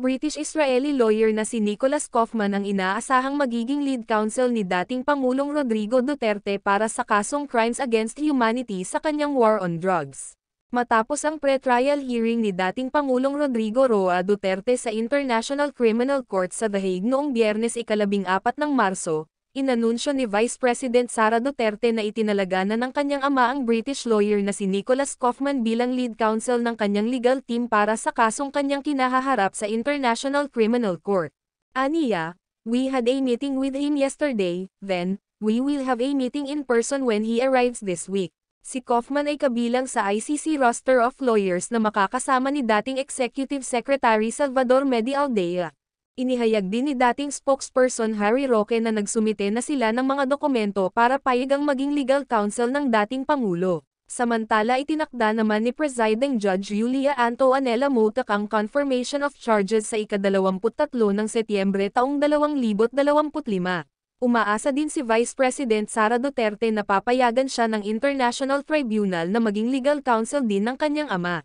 British-Israeli lawyer na si Nicholas Kaufman ang inaasahang magiging lead counsel ni dating Pangulong Rodrigo Duterte para sa kasong Crimes Against Humanity sa kanyang war on drugs. Matapos ang pre-trial hearing ni dating Pangulong Rodrigo Roa Duterte sa International Criminal Court sa The Hague noong Biyernes 14 ng Marso, inanunsyo ni Vice President Sara Duterte na itinalaga na ng kanyang ama ang British lawyer na si Nicholas Kaufman bilang lead counsel ng kanyang legal team para sa kasong kanyang kinahaharap sa International Criminal Court. Aniya, "We had a meeting with him yesterday, then, we will have a meeting in person when he arrives this week." Si Kaufman ay kabilang sa ICC roster of lawyers na makakasama ni dating Executive Secretary Salvador Medi Aldea. Inihayag din ni dating spokesperson Harry Roque na nagsumite na sila ng mga dokumento para payagang maging legal counsel ng dating Pangulo. Samantala itinakda naman ni Presiding Judge Julia Antoanella Moutac ang confirmation of charges sa ika-23 ng Setyembre taong 2025. Umaasa din si Vice President Sara Duterte na papayagan siya ng International Tribunal na maging legal counsel din ng kanyang ama.